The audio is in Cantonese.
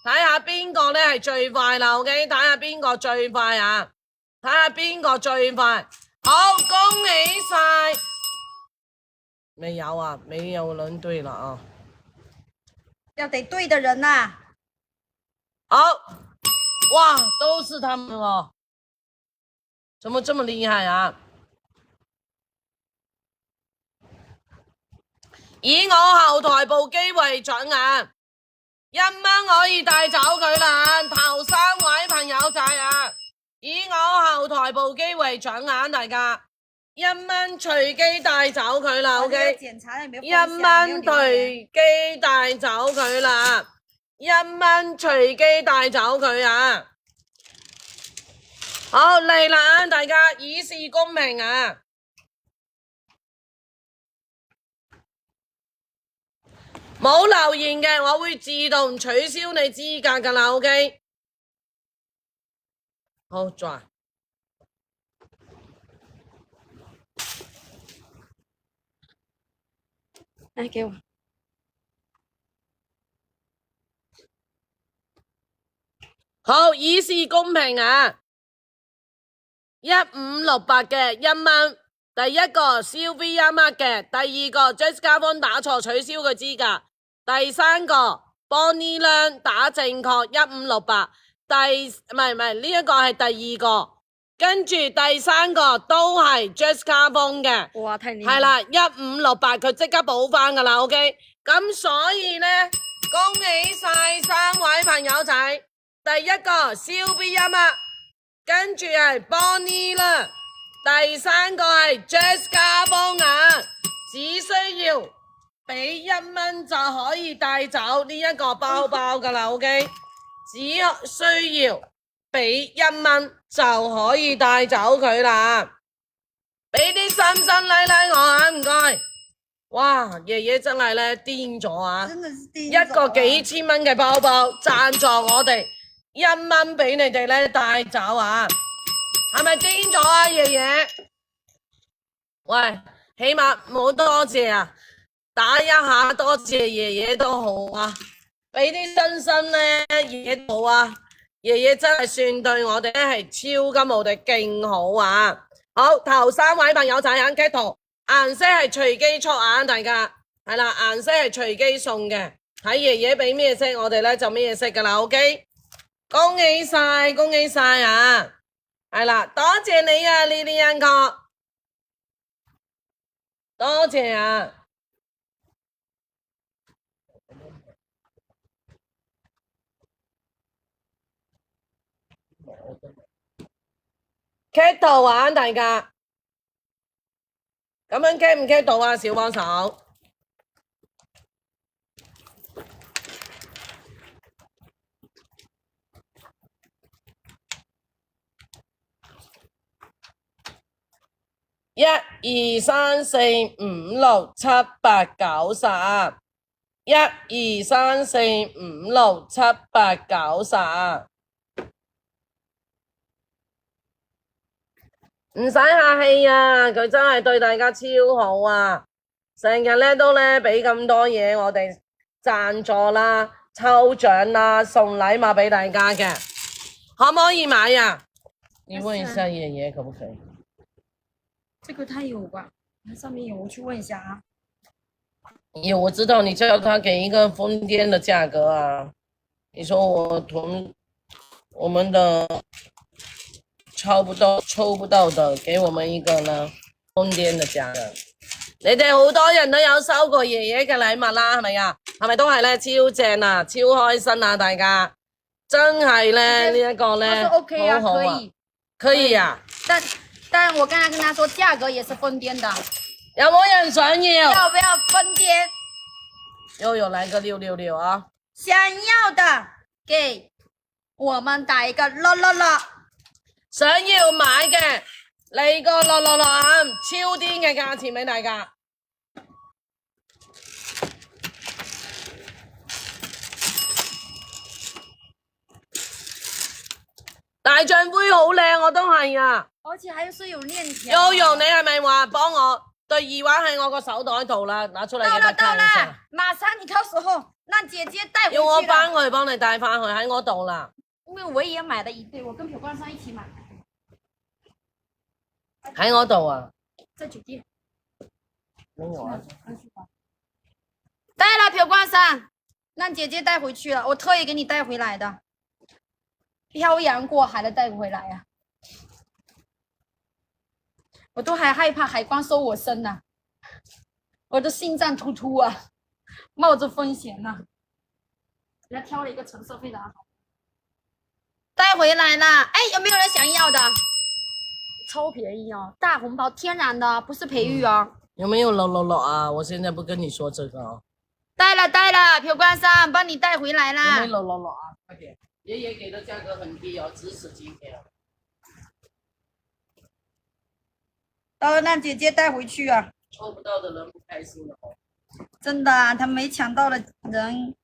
睇下邊個咧係最快啦 ，OK？ 睇下邊個最快啊！睇下邊個最快。好，恭喜晒！沒有啊，沒有人對了啊。要得對的人啊。好，哇，都是他們哦，怎麼這麼厲害啊？以我後台部機為準啊，1蚊可以帶走佢啦，頭3位朋友仔啊，以我後台部機為準啊，大家1蚊隨機帶走佢啦 ，OK？ 1蚊隨機帶走佢啦，1蚊隨機帶走佢啊！好嚟啦，大家以示公平啊！冇留言嘅，我會自動取消你資格噶啦 ，OK？ 好，轉。來給我。好，以示公平啊！1568嘅1蚊，第一個 Sylvia 嘅，第二個 Jessica 方打錯取消佢資格，第三個 Bonnie 亮打正確1568，唔係呢一個係第二個，跟住第三個都係 Jessica 方嘅，哇，太厲害！係啦，1568佢即刻補翻噶啦 ，OK？ 咁所以呢，恭喜晒3位朋友仔，第一個 Sylvia 跟住係 Bonnie 啦，第三個係 Jessica 方啊，只需要俾1蚊就可以帶走呢一個包包噶啦 ，OK？ 只需要俾1蚊就可以帶走佢啦，俾啲新禮我啊，唔該。哇，爺爺真係咧癲咗啊！一個幾千蚊嘅包包贊助我哋1蚊俾你哋咧帶走啊！係咪癲咗啊，爺爺？喂，起碼冇多謝啊，打一下多謝爺爺都好啊，俾啲新咧爺爺好啊，爺爺真係算對我哋咧係超級無敵勁好啊！好，頭3位朋友仔眼截圖，顏色係隨機出啊，大家係啦，顏色係隨機送嘅，睇爺爺俾咩色，我哋咧就咩色噶啦 ，OK？ 恭喜晒，恭喜晒啊！係啦，多謝你啊，呢啲人哥，多謝啊！截圖玩大家，咁樣截唔截到啊？小幫手。1 2 3 4 5 6 7 8 9 10，1 2 3 4 5 6 7 8 9 10，唔使客氣啊，佢真係對大家超好啊，成日咧都咧俾咁多嘢我哋贊助啦、抽獎啦、送禮物俾大家嘅，可唔可以買啊？你問一下爺爺可唔可以？這個他有吧？它上面有，我去問一下啊。有，我知道你叫他給一個瘋癲的價格啊！你說我們的抽不到的，給我們一個呢瘋癲的價格。你哋好多人都有收過爺爺嘅禮物啦，係咪啊？係咪都係咧超正啊，超開心啊！大家真係咧呢一個咧，好好啊，可以啊。但我剛才跟他說價格也是瘋癲的，有冇人想要？要不要瘋癲？有來個666啊！想要的給我們打一個666，想要買嘅嚟個666啊！超癲嘅價錢俾大家。大象杯好靚，我都係啊！而且還是有鏈條。悠悠，你係咪話幫我對耳環喺我個手袋度啦？拿出嚟給他看一下。到了，馬上你到時候让姐姐带回要我去翻了。去幫你帶翻去喺我度啦。因为我也买了一对，我跟朴冠山一起买，喺我度啊。在酒店。没有啊。带了朴冠山，让姐姐带回去了，我特意给你带回来的。漂洋过海的带回来呀、我都还害怕海关搜我身呢、我的心脏突突啊，冒着风险呢、人家挑了一个成色非常好，带回来了。哎，有没有人想要的？超便宜哦，大红包，天然的，不是培育哦。有没有666啊？我现在不跟你说这个哦。带了，朴冠山帮你带回来有啦。没有666啊？快点！爷爷给的价格很低哦，只此今天。到了让姐姐带回去啊。抽不到的人不开心了哦。真的啊，他没抢到的人